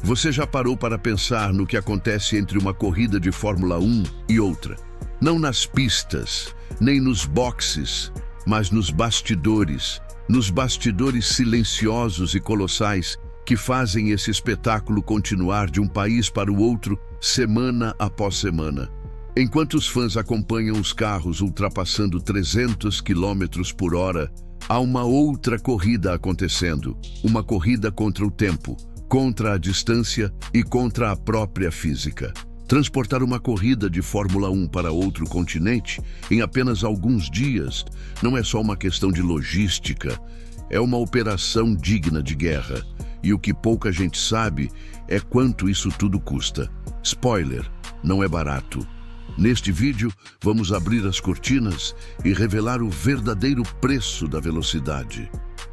Você já parou para pensar no que acontece entre uma corrida de Fórmula 1 e outra? Não nas pistas, nem nos boxes, mas nos bastidores silenciosos e colossais que fazem esse espetáculo continuar de um país para o outro, semana após semana. Enquanto os fãs acompanham os carros ultrapassando 300 km por hora, há uma outra corrida acontecendo, uma corrida contra o tempo, contra a distância e contra a própria física. Transportar uma corrida de Fórmula 1 para outro continente em apenas alguns dias não é só uma questão de logística, é uma operação digna de guerra. E o que pouca gente sabe é quanto isso tudo custa. Spoiler, não é barato. Neste vídeo, vamos abrir as cortinas e revelar o verdadeiro preço da velocidade.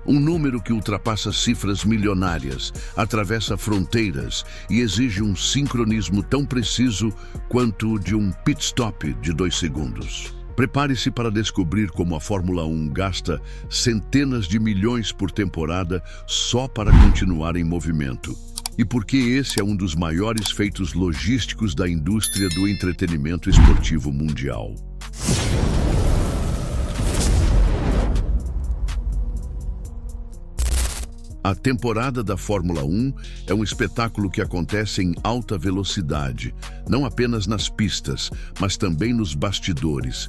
Um número que ultrapassa cifras milionárias, atravessa fronteiras e exige um sincronismo tão preciso quanto o de um pit stop de 2 segundos. Prepare-se para descobrir como a Fórmula 1 gasta centenas de milhões por temporada só para continuar em movimento. E porque esse é um dos maiores feitos logísticos da indústria do entretenimento esportivo mundial. A temporada da Fórmula 1 é um espetáculo que acontece em alta velocidade, não apenas nas pistas, mas também nos bastidores.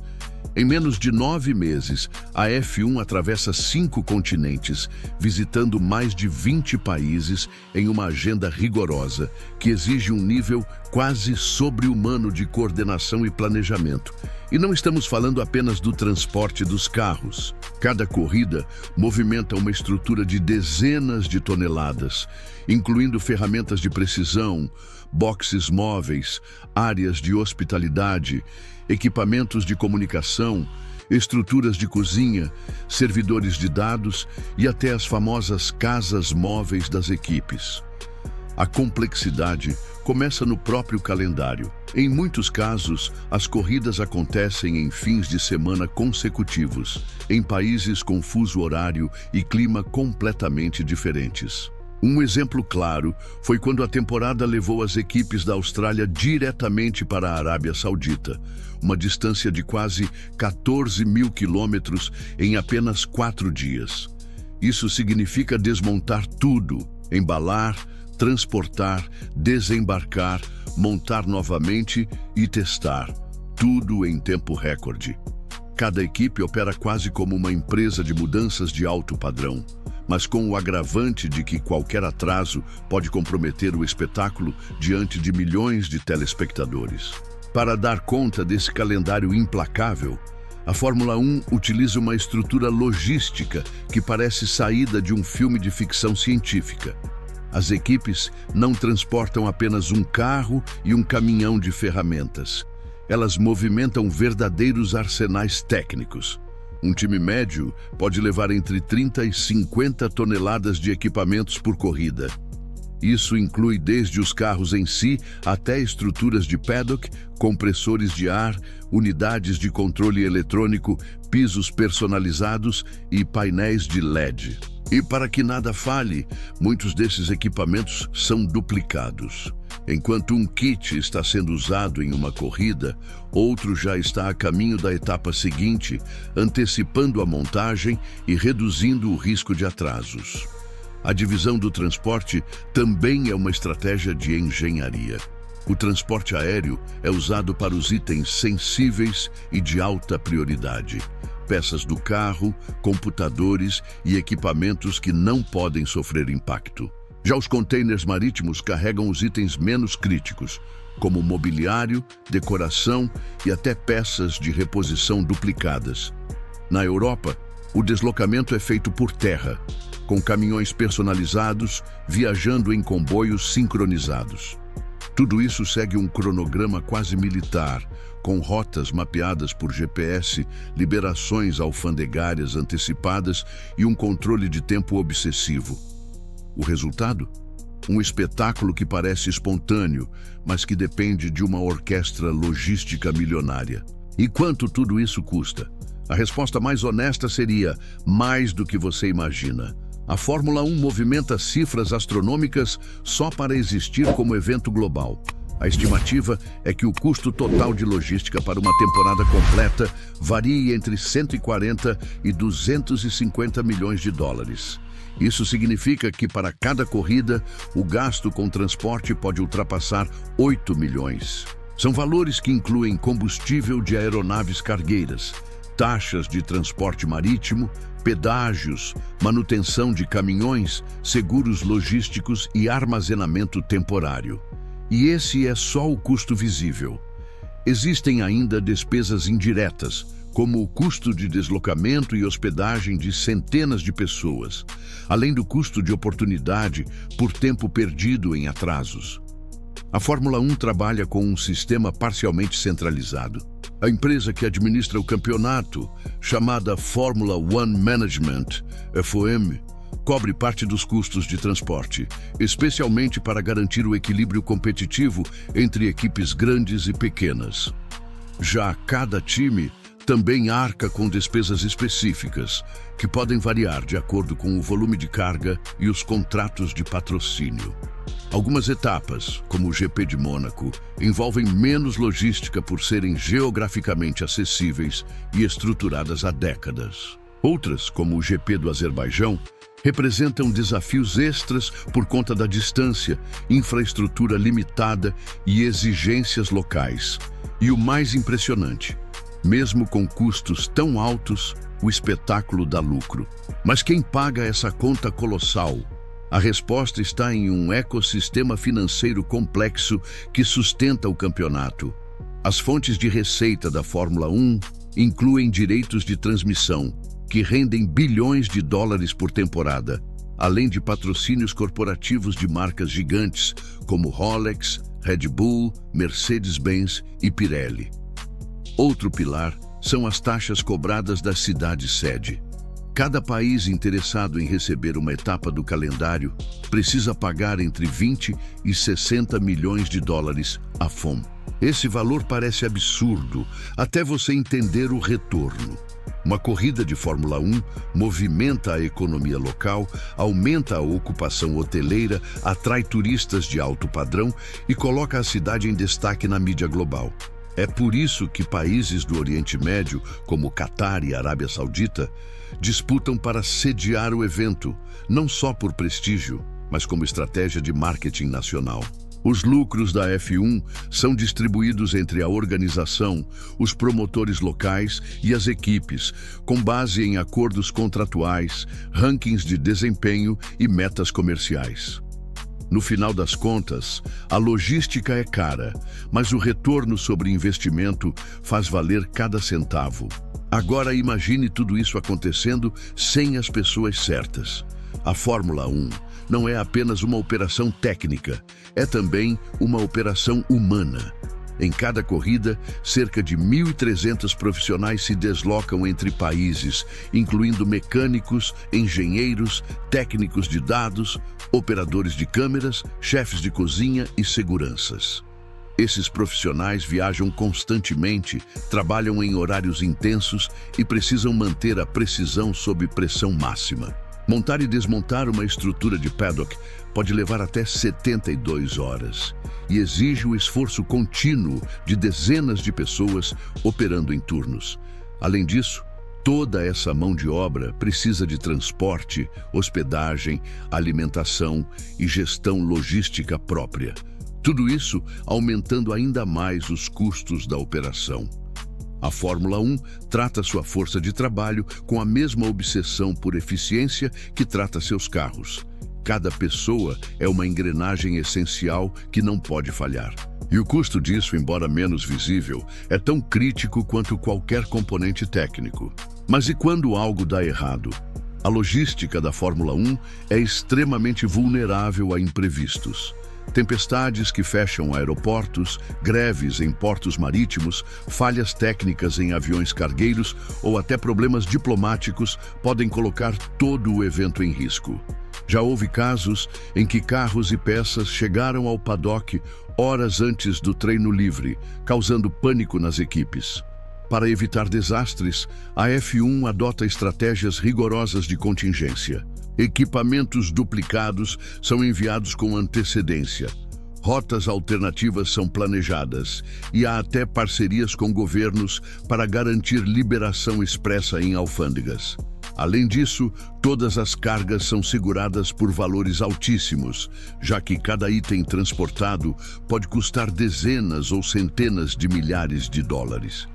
Em menos de 9 meses, a F1 atravessa 5 continentes, visitando mais de 20 países em uma agenda rigorosa, que exige um nível quase sobre-humano de coordenação e planejamento. E não estamos falando apenas do transporte dos carros. Cada corrida movimenta uma estrutura de dezenas de toneladas, incluindo ferramentas de precisão, boxes móveis, áreas de hospitalidade, equipamentos de comunicação, estruturas de cozinha, servidores de dados e até as famosas casas móveis das equipes. A complexidade começa no próprio calendário. Em muitos casos, as corridas acontecem em fins de semana consecutivos, em países com fuso horário e clima completamente diferentes. Um exemplo claro foi quando a temporada levou as equipes da Austrália diretamente para a Arábia Saudita, uma distância de quase 14 mil quilômetros em apenas 4 dias. Isso significa desmontar tudo, embalar, transportar, desembarcar, montar novamente e testar, tudo em tempo recorde. Cada equipe opera quase como uma empresa de mudanças de alto padrão, mas com o agravante de que qualquer atraso pode comprometer o espetáculo diante de milhões de telespectadores. Para dar conta desse calendário implacável, a Fórmula 1 utiliza uma estrutura logística que parece saída de um filme de ficção científica. As equipes não transportam apenas um carro e um caminhão de ferramentas. Elas movimentam verdadeiros arsenais técnicos. Um time médio pode levar entre 30 e 50 toneladas de equipamentos por corrida. Isso inclui desde os carros em si até estruturas de paddock, compressores de ar, unidades de controle eletrônico, pisos personalizados e painéis de LED. E para que nada falhe, muitos desses equipamentos são duplicados. Enquanto um kit está sendo usado em uma corrida, outro já está a caminho da etapa seguinte, antecipando a montagem e reduzindo o risco de atrasos. A divisão do transporte também é uma estratégia de engenharia. O transporte aéreo é usado para os itens sensíveis e de alta prioridade. Peças do carro, computadores e equipamentos que não podem sofrer impacto. Já os containers marítimos carregam os itens menos críticos, como mobiliário, decoração e até peças de reposição duplicadas. Na Europa, o deslocamento é feito por terra, com caminhões personalizados viajando em comboios sincronizados. Tudo isso segue um cronograma quase militar, com rotas mapeadas por GPS, liberações alfandegárias antecipadas e um controle de tempo obsessivo. O resultado? Um espetáculo que parece espontâneo, mas que depende de uma orquestra logística milionária. E quanto tudo isso custa? A resposta mais honesta seria mais do que você imagina. A Fórmula 1 movimenta cifras astronômicas só para existir como evento global. A estimativa é que o custo total de logística para uma temporada completa varie entre 140 e 250 milhões de dólares. Isso significa que para cada corrida, o gasto com transporte pode ultrapassar 8 milhões. São valores que incluem combustível de aeronaves cargueiras, taxas de transporte marítimo, pedágios, manutenção de caminhões, seguros logísticos e armazenamento temporário. E esse é só o custo visível. Existem ainda despesas indiretas, como o custo de deslocamento e hospedagem de centenas de pessoas, além do custo de oportunidade por tempo perdido em atrasos. A Fórmula 1 trabalha com um sistema parcialmente centralizado. A empresa que administra o campeonato, chamada Formula One Management, FOM, cobre parte dos custos de transporte, especialmente para garantir o equilíbrio competitivo entre equipes grandes e pequenas. Já cada time também arca com despesas específicas, que podem variar de acordo com o volume de carga e os contratos de patrocínio. Algumas etapas, como o GP de Mônaco, envolvem menos logística por serem geograficamente acessíveis e estruturadas há décadas. Outras, como o GP do Azerbaijão, representam desafios extras por conta da distância, infraestrutura limitada e exigências locais. E o mais impressionante, mesmo com custos tão altos, o espetáculo dá lucro. Mas quem paga essa conta colossal? A resposta está em um ecossistema financeiro complexo que sustenta o campeonato. As fontes de receita da Fórmula 1 incluem direitos de transmissão, que rendem bilhões de dólares por temporada, além de patrocínios corporativos de marcas gigantes como Rolex, Red Bull, Mercedes-Benz e Pirelli. Outro pilar são as taxas cobradas da cidade-sede. Cada país interessado em receber uma etapa do calendário precisa pagar entre 20 e 60 milhões de dólares à FOM. Esse valor parece absurdo, até você entender o retorno. Uma corrida de Fórmula 1 movimenta a economia local, aumenta a ocupação hoteleira, atrai turistas de alto padrão e coloca a cidade em destaque na mídia global. É por isso que países do Oriente Médio, como Catar e Arábia Saudita, disputam para sediar o evento, não só por prestígio, mas como estratégia de marketing nacional. Os lucros da F1 são distribuídos entre a organização, os promotores locais e as equipes, com base em acordos contratuais, rankings de desempenho e metas comerciais. No final das contas, a logística é cara, mas o retorno sobre investimento faz valer cada centavo. Agora imagine tudo isso acontecendo sem as pessoas certas. A Fórmula 1 não é apenas uma operação técnica, é também uma operação humana. Em cada corrida, cerca de 1.300 profissionais se deslocam entre países, incluindo mecânicos, engenheiros, técnicos de dados, operadores de câmeras, chefes de cozinha e seguranças. Esses profissionais viajam constantemente, trabalham em horários intensos e precisam manter a precisão sob pressão máxima. Montar e desmontar uma estrutura de paddock pode levar até 72 horas e exige o esforço contínuo de dezenas de pessoas operando em turnos. Além disso, toda essa mão de obra precisa de transporte, hospedagem, alimentação e gestão logística própria. Tudo isso aumentando ainda mais os custos da operação. A Fórmula 1 trata sua força de trabalho com a mesma obsessão por eficiência que trata seus carros. Cada pessoa é uma engrenagem essencial que não pode falhar. E o custo disso, embora menos visível, é tão crítico quanto qualquer componente técnico. Mas e quando algo dá errado? A logística da Fórmula 1 é extremamente vulnerável a imprevistos. Tempestades que fecham aeroportos, greves em portos marítimos, falhas técnicas em aviões cargueiros ou até problemas diplomáticos podem colocar todo o evento em risco. Já houve casos em que carros e peças chegaram ao paddock horas antes do treino livre, causando pânico nas equipes. Para evitar desastres, a F1 adota estratégias rigorosas de contingência. Equipamentos duplicados são enviados com antecedência. Rotas alternativas são planejadas e há até parcerias com governos para garantir liberação expressa em alfândegas. Além disso, todas as cargas são seguradas por valores altíssimos, já que cada item transportado pode custar dezenas ou centenas de milhares de dólares.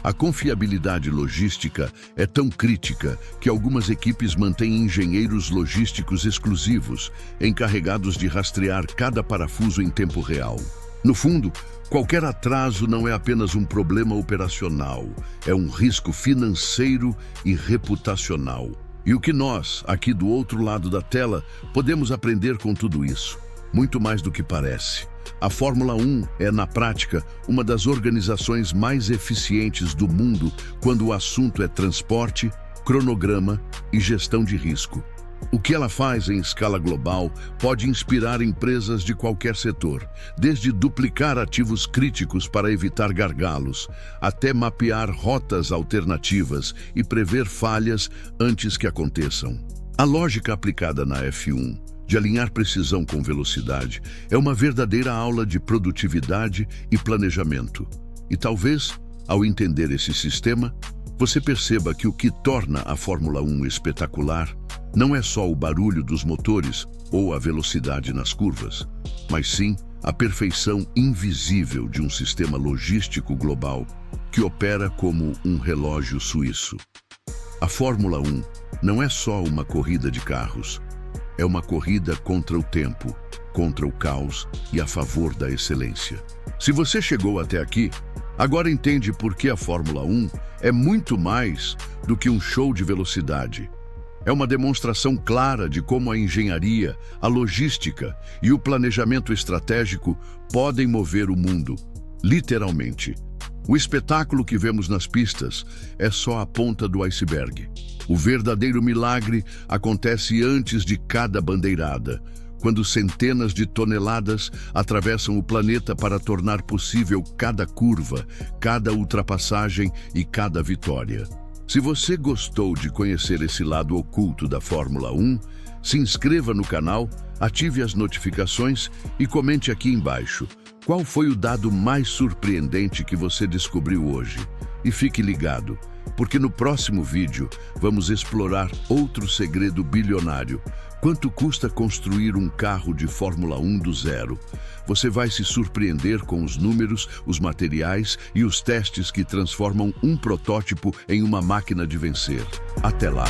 A confiabilidade logística é tão crítica que algumas equipes mantêm engenheiros logísticos exclusivos, encarregados de rastrear cada parafuso em tempo real. No fundo, qualquer atraso não é apenas um problema operacional, é um risco financeiro e reputacional. E o que nós, aqui do outro lado da tela, podemos aprender com tudo isso? Muito mais do que parece. A Fórmula 1 é, na prática, uma das organizações mais eficientes do mundo quando o assunto é transporte, cronograma e gestão de risco. O que ela faz em escala global pode inspirar empresas de qualquer setor, desde duplicar ativos críticos para evitar gargalos, até mapear rotas alternativas e prever falhas antes que aconteçam. A lógica aplicada na F1, de alinhar precisão com velocidade, é uma verdadeira aula de produtividade e planejamento. E talvez, ao entender esse sistema, você perceba que o que torna a Fórmula 1 espetacular não é só o barulho dos motores ou a velocidade nas curvas, mas sim a perfeição invisível de um sistema logístico global que opera como um relógio suíço. A Fórmula 1 não é só uma corrida de carros, é uma corrida contra o tempo, contra o caos e a favor da excelência. Se você chegou até aqui, agora entende por que a Fórmula 1 é muito mais do que um show de velocidade. É uma demonstração clara de como a engenharia, a logística e o planejamento estratégico podem mover o mundo, literalmente. O espetáculo que vemos nas pistas é só a ponta do iceberg. O verdadeiro milagre acontece antes de cada bandeirada, quando centenas de toneladas atravessam o planeta para tornar possível cada curva, cada ultrapassagem e cada vitória. Se você gostou de conhecer esse lado oculto da Fórmula 1, se inscreva no canal, ative as notificações e comente aqui embaixo qual foi o dado mais surpreendente que você descobriu hoje. E fique ligado, porque no próximo vídeo vamos explorar outro segredo bilionário. Quanto custa construir um carro de Fórmula 1 do zero? Você vai se surpreender com os números, os materiais e os testes que transformam um protótipo em uma máquina de vencer. Até lá!